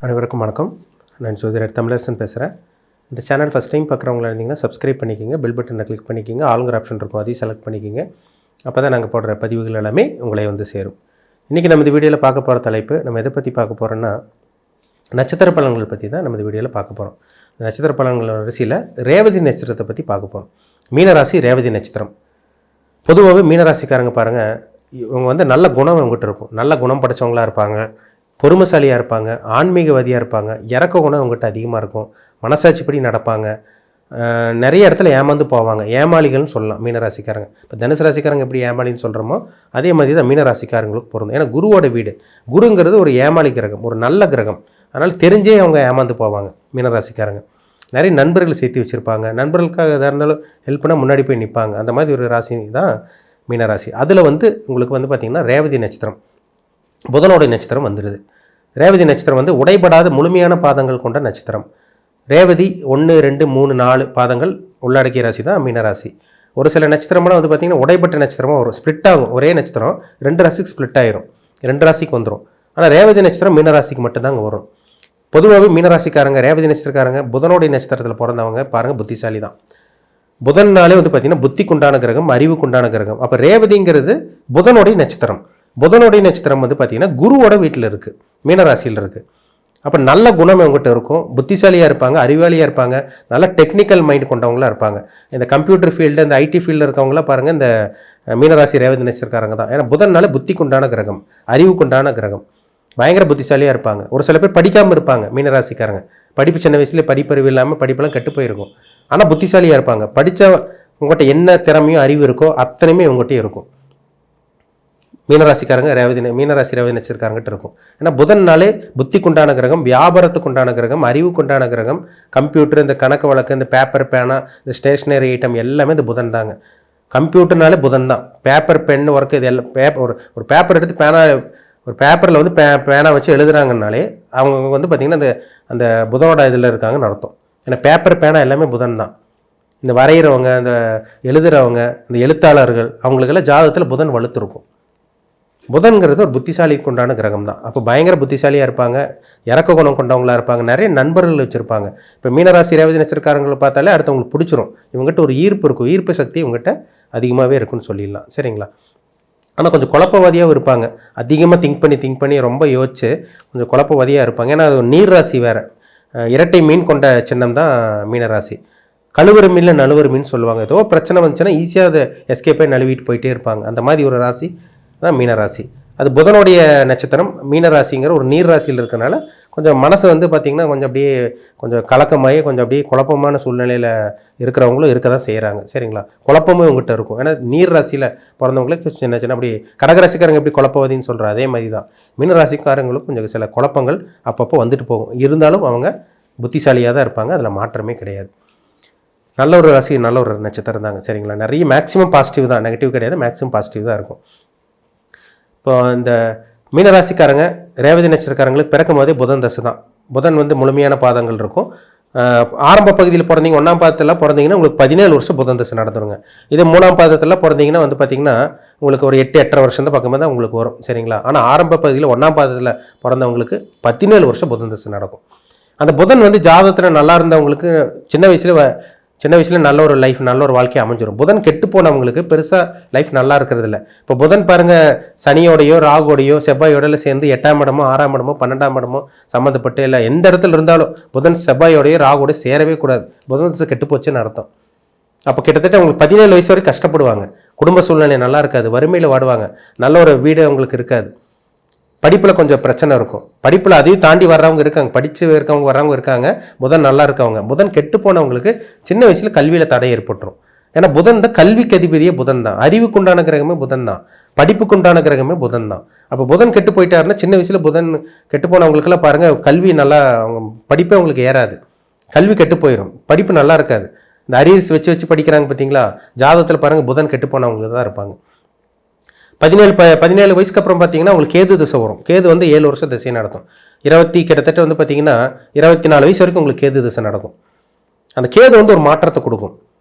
அனைவருக்கும் வணக்கம். நான் ஜோதிடர் தமிழரசன் பேசுகிறேன். இந்த சேனல் ஃபஸ்ட் டைம் பார்க்குறவங்களா இருந்தீங்கன்னா சப்ஸ்கிரைப் பண்ணிக்கோங்க, பெல் பட்டனை கிளிக் பண்ணிக்கோங்க, ஆளுங்கிற ஆப்ஷன் இருக்கும் அதையும் செலக்ட் பண்ணிக்கோங்க. அப்போ தான் நாங்கள் போடுற பதிவுகள் எல்லாமே உங்களை வந்து சேரும். இன்றைக்கி நம்ம இந்த வீடியோவில் பார்க்க போகிற தலைப்பு, நம்ம எதை பற்றி பார்க்க போகிறோன்னா நட்சத்திர பலன்கள் பற்றி தான் நம்ம இந்த வீடியோவில் பார்க்க போகிறோம். நட்சத்திர பலன்கள் வரிசையில் ரேவதி நட்சத்திரத்தை பற்றி பார்க்க போகிறோம். மீனராசி ரேவதி நட்சத்திரம். பொதுவாகவே மீனராசிக்காரங்க பாருங்கள், இவங்க வந்து நல்ல குணம் அவங்ககிட்ட இருக்கும். நல்ல குணம் படைத்தவங்களாக இருப்பாங்க, பொறுமைசாலியாக இருப்பாங்க, ஆன்மீகவாதியாக இருப்பாங்க, இறக்க குணம் அவங்ககிட்ட அதிகமாக இருக்கும், மனசாட்சிப்படி நடப்பாங்க, நிறைய இடத்துல ஏமாந்து போவாங்க, ஏமாளிகள்னு சொல்லலாம் மீனராசிக்காரங்க. இப்போ தனுசு ராசிக்காரங்க எப்படி ஏமாளின்னு சொல்கிறோமோ அதே மாதிரி தான் மீனராசிக்காரங்களுக்கு பொருந்தும். ஏன்னா குருவோட வீடு, குருங்கிறது ஒரு ஏமாளி கிரகம், ஒரு நல்ல கிரகம். அதனால் தெரிஞ்சே அவங்க ஏமாந்து போவாங்க மீனராசிக்காரங்க. நிறைய நண்பர்கள் சேர்த்து வச்சுருப்பாங்க, நண்பர்களுக்காக எதாக இருந்தாலும் ஹெல்ப் பண்ணால் முன்னாடி போய் நிற்பாங்க. அந்த மாதிரி ஒரு ராசி தான் மீனராசி. அதில் வந்து உங்களுக்கு வந்து பார்த்திங்கன்னா ரேவதி நட்சத்திரம், புதனோட நட்சத்திரம் வந்துடுது. ரேவதி நட்சத்திரம் வந்து உடைபடாத முழுமையான பாதங்கள் கொண்ட நட்சத்திரம். ரேவதி 1, 2, 3, 4 பாதங்கள் உள்ளடக்கிய ராசி தான் மீனராசி. ஒரு சில நட்சத்திரமெல்லாம் வந்து பார்த்திங்கன்னா உடைப்பட்ட நட்சத்திரமாக வரும், ஸ்ப்ளிட் ஆகும். ஒரே நட்சத்திரம் 2 ராசிக்கு ஸ்ப்ளிட் ஆயிரும், 2 ராசிக்கு வந்துடும். ஆனால் ரேவதி நட்சத்திரம் மீனராசிக்கு மட்டும்தாங்க வரும். பொதுவாகவே மீனராசிக்காரங்க, ரேவதி நட்சத்திரக்காரங்க, புதனோடைய நட்சத்திரத்தில் பிறந்தவங்க பாருங்கள் புத்திசாலி தான். புதன்னாலே வந்து பார்த்திங்கன்னா புத்திக்குண்டான கிரகம், அறிவுக்குண்டான கிரகம். அப்போ ரேவதிங்கிறது புதனோடைய நட்சத்திரம். புதனுடைய நட்சத்திரம் வந்து பார்த்திங்கன்னா குருவோட வீட்டில் இருக்குது, மீனராசியில் இருக்குது. அப்போ நல்ல குணம் அவங்ககிட்ட இருக்கும், புத்திசாலியாக இருப்பாங்க, அறிவாளியாக இருப்பாங்க, நல்ல டெக்னிக்கல் மைண்ட் கொண்டவங்களாக இருப்பாங்க. இந்த கம்ப்யூட்டர் ஃபீல்டு, இந்த ஐடி ஃபீல்டில் இருக்கவங்களாம் பாருங்கள் இந்த மீனராசி ரேவதி நட்சத்திரக்காரங்க தான். ஏன்னா புதன்னால புத்திக்குண்டான கிரகம், அறிவுக்குண்டான கிரகம், பயங்கர புத்திசாலியாக இருப்பாங்க. ஒரு சில பேர் படிக்காமல் இருப்பாங்க மீனராசிக்காரங்க, படிப்பு சின்ன வயசுலேயே படிப்பறிவு இல்லாமல் படிப்பெல்லாம் கெட்டு போயிருக்கும். ஆனால் புத்திசாலியாக இருப்பாங்க. படித்த உங்கள்கிட்ட என்ன திறமையோ அறிவு இருக்கோ அத்தனையுமே உங்கள்கிட்ட இருக்கும். மீனராசிக்காரங்க மீனராசி ரேவதி நட்சத்திரக்காரங்கிட்ட இருக்கும். ஏன்னா புதன்னாலே புத்திக்குண்டான கிரகம், வியாபாரத்துக்குண்டான கிரகம், அறிவுக்குண்டான கிரகம். கம்ப்யூட்டர், இந்த கணக்கு வழக்கு, இந்த பேப்பர் பேனா, இந்த ஸ்டேஷ்னரி ஐட்டம் எல்லாமே இந்த புதன் தாங்க. கம்ப்யூட்டர்னாலே புதன் தான். பேப்பர் பென் ஒர்க்கு இது எல்லாம் ஒரு பேப்பர் எடுத்து ஒரு பேப்பரில் வந்து பேனா வச்சு எழுதுறாங்கனாலே அவங்க வந்து பார்த்திங்கன்னா அந்த புதனோட இதில் இருக்காங்கன்னு அர்த்தம். ஏன்னா பேப்பர் பேனா எல்லாமே புதன் தான். இந்த வரைகிறவங்க, இந்த எழுதுகிறவங்க, இந்த எழுத்தாளர்கள், அவங்களுக்கெல்லாம் ஜாதகத்தில் புதன் வலுத்திருக்கும். புதன்கிறது ஒரு புத்திசாலிக்கு உண்டான கிரகம் தான். அப்போ பயங்கர புத்திசாலியாக இருப்பாங்க, இறக்க குணம் கொண்டவங்களாக இருப்பாங்க, நிறைய நண்பர்கள் வச்சுருப்பாங்க. இப்போ மீனராசி ரேவதி நட்சத்திரக்காரங்களை பார்த்தாலே அடுத்தவங்களுக்கு பிடிச்சிரும். இவங்ககிட்ட ஒரு ஈர்ப்பு இருக்கும், ஈர்ப்பு சக்தி இவங்ககிட்ட அதிகமாகவே இருக்குன்னு சொல்லிடலாம். சரிங்களா? ஆனால் கொஞ்சம் குழப்பவாதியாகவும் இருப்பாங்க. அதிகமாக திங்க் பண்ணி ரொம்ப யோசிச்சு கொஞ்சம் குழப்பவாதியாக இருப்பாங்க. ஏன்னா அது நீர் ராசி வேறு, இரட்டை மீன் கொண்ட சின்னம் தான் மீனராசி. கழுவுற மீனில் நழுவுற மீன் சொல்லுவாங்க. ஏதோ பிரச்சனை வந்துச்சுன்னா ஈஸியாக அதை எஸ்கேப்பை நழுவிட்டு போயிட்டே இருப்பாங்க. அந்த மாதிரி ஒரு ராசி தான் மீனராசி. அது புதனுடைய நட்சத்திரம். மீனராசிங்கிற ஒரு நீர் ராசியில் இருக்கனால கொஞ்சம் மனசு வந்து பார்த்திங்கன்னா கொஞ்சம் கலக்கமாகி கொஞ்சம் அப்படியே குழப்பமான சூழ்நிலையில் இருக்கிறவங்களும் இருக்க தான் செய்கிறாங்க. சரிங்களா? குழப்பமும் இவங்ககிட்ட இருக்கும். ஏன்னா நீர் ராசியில் பிறந்தவங்களுக்கு சின்ன அப்படி கடகராசிக்காரங்க எப்படி குழப்பவாதின்னு சொல்கிறோம் அதே மாதிரி தான் மீனராசிக்காரங்களும் கொஞ்சம் சில குழப்பங்கள் அப்பப்போ வந்துட்டு போகும். இருந்தாலும் அவங்க புத்திசாலியாக தான் இருப்பாங்க, அதில் மாற்றமே கிடையாது. நல்ல ஒரு ராசி, நல்ல ஒரு நட்சத்திரம் தாங்க. சரிங்களா? நிறைய மேக்ஸிமம் பாசிட்டிவ் தான், நெகட்டிவ் கிடையாது, மேக்ஸிமம் பாசிட்டிவ் தான் இருக்கும். இப்போ இந்த மீனராசிக்காரங்க ரேவதி நட்சத்திரக்காரங்களுக்கு பிறக்கும் போதே புதன் தசை தான். புதன் வந்து முழுமையான பாதங்கள் இருக்கும். ஆரம்ப பகுதியில் பிறந்தீங்க, 1ஆம் பாதத்தில் பிறந்தீங்கன்னா உங்களுக்கு 17 வருஷம் புதன் தசை நடந்துருங்க. இதே 3ஆம் பாதத்தில் பிறந்தீங்கன்னா வந்து பார்த்திங்கன்னா உங்களுக்கு ஒரு 8-8.5 வருஷம் தான் பக்கமாக தான் உங்களுக்கு வரும். சரிங்களா? ஆனால் ஆரம்ப பகுதியில் 1ஆம் பாதத்தில் பிறந்தவங்களுக்கு 17 வருஷம் புதன் தசை நடக்கும். அந்த புதன் வந்து ஜாதகத்தில் நல்லா இருந்தவங்களுக்கு சின்ன வயசில் நல்ல ஒரு லைஃப், நல்ல ஒரு வாழ்க்கையை அமைஞ்சிடும். புதன் கெட்டு போனவங்களுக்கு பெருசாக லைஃப் நல்லா இருக்கிறது இல்லை. இப்போ புதன் பாருங்கள், சனியோடையோ ராகுவோடையோ செவ்வாயோட சேர்ந்து 8ஆம் இடமோ 6ஆம் இடமோ 12ஆம் இடமோ சம்மந்தப்பட்டு இல்லை எந்த இடத்துல இருந்தாலும் புதன் செவ்வாயோடையோ ராகுவோட சேரவே கூடாது. புதன் தசை கெட்டு போச்சுன்னு அர்த்தம். அப்போ கிட்டத்தட்ட அவங்களுக்கு 17 வயசு வரைக்கும் கஷ்டப்படுவாங்க. குடும்ப சூழ்நிலை நல்லா இருக்காது, வறுமையில் வாடுவாங்க, நல்ல ஒரு வீடு அவங்களுக்கு இருக்காது, படிப்பில் கொஞ்சம் பிரச்சனை இருக்கும். படிப்பில் அதையும் தாண்டி வர்றவங்க இருக்காங்க, படித்து வர்றவங்க இருக்காங்க. புதன் நல்லா இருக்கவங்க, புதன் கெட்டு போனவங்களுக்கு சின்ன வயசில் கல்வியில் தடை ஏற்பட்டுரும். ஏன்னா புதன் தான் கல்விக்கு அதிபதியே புதன் தான், அறிவுக்குண்டான கிரகமே புதன் தான், படிப்புக்குண்டான கிரகமே புதன் தான். அப்போ புதன் கெட்டு போயிட்டாருன்னா சின்ன வயசில் புதன் கெட்டு போனவங்களுக்கெல்லாம் பாருங்கள் கல்வி நல்லா, அவங்க படிப்பே அவங்களுக்கு ஏறாது, கல்வி கெட்டு போயிடும், படிப்பு நல்லா இருக்காது. இந்த அரியர்ஸ் வச்சு படிக்கிறாங்க பார்த்தீங்களா, ஜாதகத்தில் பாருங்கள் புதன் கெட்டு போனவங்களுக்கு தான் இருப்பாங்க. 17 வயசுக்கு அப்புறம் பார்த்தீங்கன்னா உங்களுக்கு கேது திசை வரும். கேது வந்து 7 வருஷம் திசையை நடக்கும். கிட்டத்தட்ட வந்து பார்த்தீங்கன்னா 24 வயசு வரைக்கும் உங்களுக்கு கேது திசை நடக்கும். அந்த கேது வந்து ஒரு மாற்றத்தை கொடுக்கும்.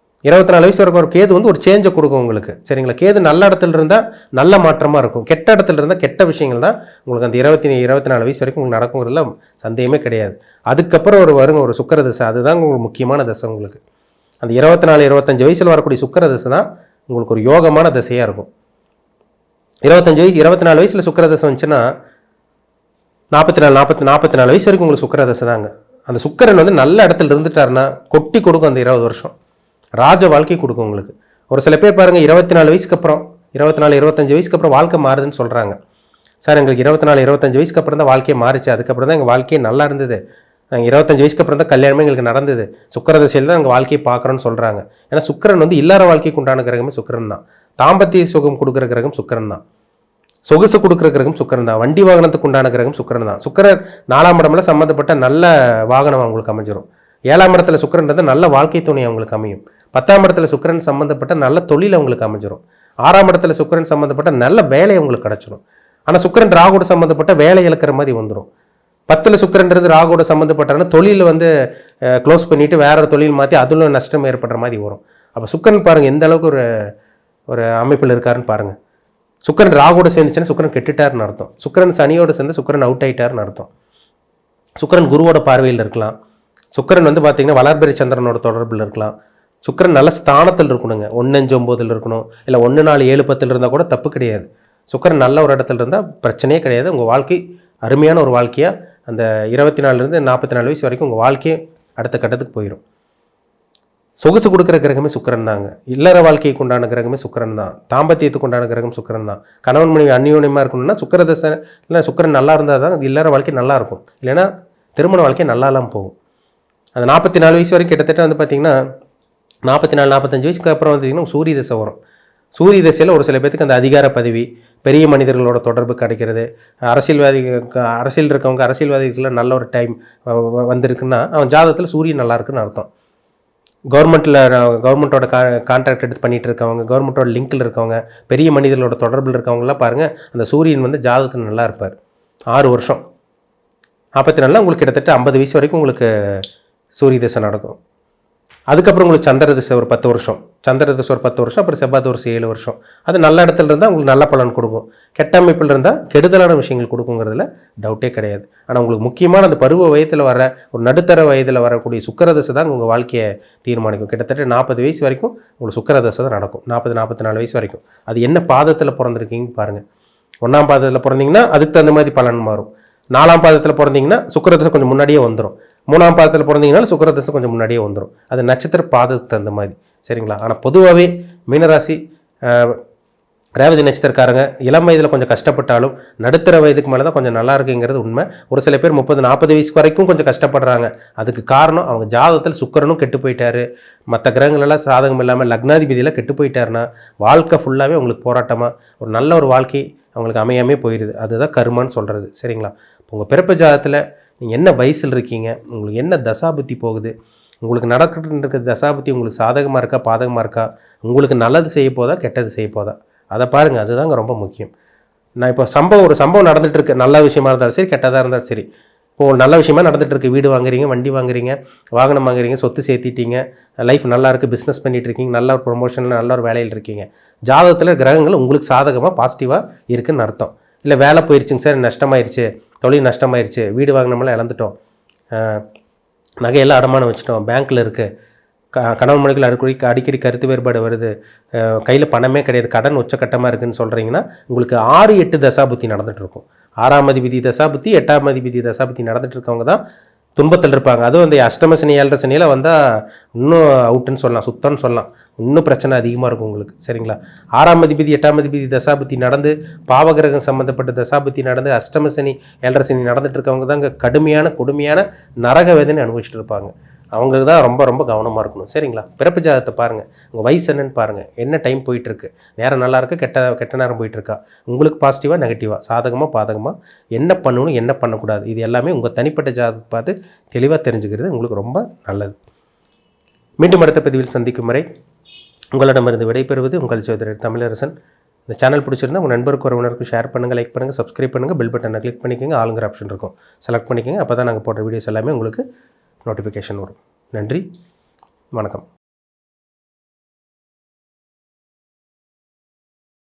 24 வயசு வரைக்கும் ஒரு கேது வந்து ஒரு சேஞ்சை கொடுக்கும் உங்களுக்கு. சரிங்களா? கேது நல்ல இடத்துல இருந்தால் நல்ல மாற்றமாக இருக்கும், கெட்ட இடத்துல இருந்தால் கெட்ட விஷயங்கள் தான் உங்களுக்கு அந்த 24 வயசு வரைக்கும் உங்களுக்கு நடக்குங்கிறதுல சந்தேகமே கிடையாது. அதுக்கப்புறம் ஒரு சுக்கிர தசை, அதுதான் உங்களுக்கு முக்கியமான தசை. உங்களுக்கு அந்த 24-25 வயசில் வரக்கூடிய சுக்கிர தசை தான் உங்களுக்கு ஒரு யோகமான தசையாக இருக்கும். 24 வயசில் சுக்கிர தசை வந்துச்சுன்னா 44 வயசு வரைக்கும் உங்களுக்கு சுக்கிர தசை தாங்க. அந்த சுக்கிரன் வந்து நல்ல இடத்துல இருந்துட்டாருன்னா கொட்டி கொடுக்கும். அந்த 20 வருஷம் ராஜ வாழ்க்கை கொடுக்கும் உங்களுக்கு. ஒரு சில பேர் பாருங்கள் 24 வயசுக்கு அப்புறம் 24-25 வயசுக்கு அப்புறம் வாழ்க்கை மாறுதுன்னு சொல்கிறாங்க. சார் எங்களுக்கு 24-25 வயசுக்கு அப்புறம் தான் வாழ்க்கையை மாறிச்சு, அதுக்கப்புறம் தான் எங்கள் வாழ்க்கையே நல்லா இருந்தது, நாங்கள் 25 வயசுக்கு அப்புறம் தான் கல்யாணமே எங்களுக்கு நடந்தது, சுக்கிர தசையில் தான் எங்கள் வாழ்க்கையை பார்க்குறோன்னு சொல்கிறாங்க. ஏன்னா சுக்கிரன் வந்து இல்லற வாழ்க்கைக்கு உண்டான கிரகமே சுக்கிரன் தான். தாம்பத்திய சுகம் கொடுக்குற கிரகம் சுக்கிரன் தான். சொகுசு கொடுக்குற கிரகம் சுக்கிரன் தான். வண்டி வாகனத்துக்கு உண்டான கிரகம் சுக்கிரன் தான். சுக்கிரன் 4ஆம் இடம்ல சம்மந்தப்பட்ட நல்ல வாகனம் அவங்களுக்கு அமைஞ்சிடும். 7ஆம் இடத்துல சுக்கிரன் இருந்தால் நல்ல வாழ்க்கை துணை அவங்களுக்கு அமையும். 10ஆம் இடத்துல சுக்கிரன் சம்மந்தப்பட்ட நல்ல தொழில் அவங்களுக்கு அமைஞ்சிடும். 6ஆம் இடத்துல சுக்கிரன் சம்மந்தப்பட்ட நல்ல வேலை அவங்களுக்கு கிடச்சிடும். ஆனால் சுக்கிரன் ராகுவோட சம்மந்தப்பட்ட வேலை இழக்கிற மாதிரி வந்துடும். 10ல் சுக்கிரன்றது ராகுவோட சம்மந்தப்பட்டனா தொழில் வந்து க்ளோஸ் பண்ணிவிட்டு வேற ஒரு தொழில் மாற்றி அதில் நஷ்டம் ஏற்படுற மாதிரி வரும். அப்போ சுக்கிரன் பாருங்கள் எந்த அளவுக்கு ஒரு அமைப்பில் இருக்காருன்னு பாருங்கள். சுக்கிரன் ராகுவோட சேர்ந்துச்சுன்னா சுக்கிரன் கெட்டுட்டாருன்னு அர்த்தம். சுக்கிரன் சனியோட சேர்ந்து சுக்கிரன் அவுட் ஆகிட்டாருன்னு அர்த்தம். சுக்கிரன் குருவோட பார்வையில் இருக்கலாம். சுக்கிரன் வந்து பார்த்தீங்கன்னா வளர்பிறை சந்திரனோட தொடர்பில் இருக்கலாம். சுக்கிரன் நல்ல ஸ்தானத்தில் இருக்கணுங்க. 1-5-9 இருக்கணும், இல்லை 1-4-7-10 இருந்தால் கூட தப்பு கிடையாது. சுக்கிரன் நல்ல ஒரு இடத்துல இருந்தால் பிரச்சனையே கிடையாது. உங்கள் வாழ்க்கை அருமையான ஒரு வாழ்க்கையாக அந்த 24 - 44 வயசு வரைக்கும் உங்கள் வாழ்க்கையை அடுத்த கட்டத்துக்கு போயிடும். சொகுசு கொடுக்குற கிரகமே சுக்கிரன் தாங்க. இல்லற வாழ்க்கைக்கு உண்டான கிரகமே சுக்கிரன் தான். தாம்பத்தியத்துக்கு உண்டான கிரகம் சுக்கிரன் தான். கணவன் மனைவி அந்யோன்யமாக இருக்கணும்னா சுக்கிர தசை இல்லை சுக்கிரன் நல்லா இருந்தால் தான் இல்லற வாழ்க்கை நல்லா இருக்கும். இல்லைன்னா திருமண வாழ்க்கை நல்லாலாம் போகும். அந்த 44 வயசு வரைக்கும் கிட்டத்தட்ட வந்து பார்த்திங்கன்னா 44-45 வயசுக்கு அப்புறம் வந்து சூரிய தசை வரும். சூரிய தசையில் ஒரு சில பேருக்கு அந்த அதிகார பதவி, பெரிய மனிதர்களோட தொடர்பு கிடைக்கிறது, அரசியல் இருக்கவங்க அரசியல்வாதிகளில் நல்ல ஒரு டைம் வந்திருக்குன்னா அவன் ஜாதகத்தில் சூரியன் நல்லா இருக்குன்னு அர்த்தம். கவர்மெண்ட்டோட கான்ட்ராக்ட் எடுத்து பண்ணிகிட்டு இருக்கவங்க, கவர்மெண்ட்டோட லிங்கில் இருக்கவங்க, பெரிய மனிதர்களோட தொடர்பில் இருக்கவங்களாம் பாருங்கள் அந்த சூரியன் வந்து ஜாதகத்தில் நல்லா இருப்பார். 6 வருஷம் 44 உங்களுக்கு கிட்டத்தட்ட 50 வயசு வரைக்கும் உங்களுக்கு சூரிய தசை நடக்கும். அதுக்கப்புறம் உங்களுக்கு சந்திர தசை ஒரு 10 வருஷம், சந்திர தசை ஒரு 10 வருஷம், அப்புறம் செவ்வாய் தசை 7 வருஷம். அது நல்ல இடத்துல இருந்தால் உங்களுக்கு நல்ல பலன் கொடுக்கும். கெட்ட அமைப்பில் இருந்தால் கெடுதலான விஷயங்கள் கொடுக்குங்கிறதுல டவுட்டே கிடையாது. ஆனால் உங்களுக்கு முக்கியமான அந்த பருவ வயதில் வர ஒரு நடுத்தர வயதில் வரக்கூடிய சுக்கிர தசை தான் உங்கள் வாழ்க்கையை தீர்மானிக்கும். கிட்டத்தட்ட 40 வயசு வரைக்கும் உங்களுக்கு சுக்கிர தசை தான் நடக்கும். 40-44 வயசு வரைக்கும். அது என்ன பாதத்தில் பிறந்திருக்கீங்கன்னு பாருங்கள். 1ஆம் பாதத்தில் பிறந்தீங்கன்னா அதுக்கு தகுந்த மாதிரி பலன் மாறும். 4ஆம் பாதத்தில் பிறந்தீங்கன்னா சுக்கிர தசை கொஞ்சம் முன்னாடியே வந்துடும். 3ஆம் பாதத்தில் பிறந்தீங்கன்னா சுக்கிர தசை கொஞ்சம் முன்னாடியே வந்துடும். அது நட்சத்திர பாதத்துக்கு தகுந்த மாதிரி. சரிங்களா? ஆனால் பொதுவாகவே மீனராசி ரேவதி நட்சத்திரக்காரங்க இளம் வயதில் கொஞ்சம் கஷ்டப்பட்டாலும் நடுத்தர வயதுக்கு மேலே தான் கொஞ்சம் நல்லா இருக்குங்கிறது உண்மை. ஒரு சில பேர் 30-40 வயசு வரைக்கும் கொஞ்சம் கஷ்டப்படுறாங்க. அதுக்கு காரணம் அவங்க ஜாதகத்தில் சுக்கிரனும் கெட்டு போயிட்டாரு, மற்ற கிரகங்களெல்லாம் சாதகம் இல்லாமல் லக்னாதிபதியில் கெட்டு போயிட்டாருன்னா வாழ்க்கை ஃபுல்லாகவே அவங்களுக்கு போராட்டமாக ஒரு நல்ல ஒரு வாழ்க்கை அவங்களுக்கு அமையாமே போயிடுது. அதுதான் கர்மான்னு சொல்கிறது. சரிங்களா? உங்கள் பிறப்பு ஜாதகத்தில் நீங்கள் என்ன வயசில் இருக்கீங்க, உங்களுக்கு என்ன தசாபுத்தி போகுது, உங்களுக்கு நடக்கிற தசாபுத்தி உங்களுக்கு சாதகமாக இருக்கா பாதகமாக இருக்கா, உங்களுக்கு நல்லது செய்ய போதா கெட்டது செய்ய போதா, அதை பாருங்கள். அதுதாங்க ரொம்ப முக்கியம். நான் இப்போ ஒரு சம்பவம் நடந்துகிட்ருக்கு, நல்ல விஷயமா இருந்தாலும் சரி கெட்டதாக இருந்தாலும் சரி. இப்போது நல்ல விஷயமா நடந்துகிட்ருக்கு, வீடு வாங்குறீங்க, வண்டி வாங்குறீங்க, வாகனம் வாங்குறீங்க, சொத்து சேர்த்திட்டீங்க, லைஃப் நல்லா இருக்குது, பிஸ்னஸ் பண்ணிகிட்ருக்கீங்க, நல்ல ஒரு ப்ரொமோஷனில் நல்ல ஒரு வேலையில் இருக்கீங்க. ஜாதகத்தில் கிரகங்கள் உங்களுக்கு சாதகமாக பாசிட்டிவாக இருக்குதுன்னு அர்த்தம். இல்லை வேலை போயிடுச்சுங்க சார், நஷ்டமாயிருச்சு, தொழில் நஷ்டமாயிருச்சு, வீடு வாங்கினோம்லாம் இழந்துட்டோம், நகையெல்லாம் அடமானம் வச்சுட்டோம், பேங்க்கில் இருக்குது, கணவன் மனைவிகள் அடிக்கடி கருத்து வேறுபாடு வருது, கையில் பணமே கிடையாது, கடன் உச்சக்கட்டமாக இருக்குதுன்னு சொல்கிறீங்கன்னா உங்களுக்கு 6-8 தசாபுத்தி நடந்துகிட்ருக்கும். 6ஆம் அதிபதி தசாபுத்தி 8ஆம் அதிபதி தசாபுத்தி நடந்துகிட்டு இருக்கவங்க தான் துன்பத்தில் இருப்பாங்க. அதுவும் அந்த அஷ்டம சனி 7.5 சனியில் வந்தால் இன்னும் அவுட்டுன்னு சொல்லலாம், சுத்தம்னு சொல்லலாம். இன்னும் பிரச்சனை அதிகமாக இருக்கும் உங்களுக்கு. சரிங்களா? 6ஆம் அதிபதி 8ஆம் அதிபதி தசாபுத்தி நடந்து பாவகிரகம் சம்மந்தப்பட்ட தசாபுத்தி நடந்து அஷ்டம சனி 7.5 சனி நடந்துட்டு இருக்கவங்க தான் இங்கே கொடுமையான நரக வேதனை அனுபவிச்சுட்டு இருப்பாங்க. அவங்களுக்கு தான் ரொம்ப ரொம்ப கவனமாக இருக்கணும். சரிங்களா? பிறப்பு ஜாதகத்தை பாருங்கள், உங்கள் வயசு என்னன்னு பாருங்கள், என்ன டைம் போயிட்டுருக்கு, நேரம் நல்லா இருக்குது, கெட்ட நேரம் போயிட்டுருக்கா, உங்களுக்கு பாசிட்டிவாக நெகட்டிவாக, சாதகமாக பாதகமாக, என்ன பண்ணணும் என்ன பண்ணக்கூடாது, இது எல்லாமே உங்கள் தனிப்பட்ட ஜாதகத்தை பார்த்து தெளிவாக தெரிஞ்சுக்கிறது உங்களுக்கு ரொம்ப நல்லது. மீண்டும் அடுத்த பதிவில் சந்திக்கும் வரை உங்களிடமிருந்து விடைபெறுவது உங்கள் சகோதரர் தமிழரசன். இந்த சேனல் பிடிச்சிருந்தா உங்கள் நண்பருக்கு உறவினருக்கு ஷேர் பண்ணுங்கள், லைக் பண்ணுங்கள், சப்ஸ்கிரைப் பண்ணுங்கள், பெல் பட்டனை கிளிக் பண்ணிக்கோங்க, ஆளுங்கிற ஆப்ஷன் இருக்கும் செலக்ட் பண்ணிக்கோங்க. அப்போ தான் நாங்கள் போடுற வீடியோஸ் எல்லாமே உங்களுக்கு நோட்டிஃபிகேஷன் வரும். நன்றி, வணக்கம்.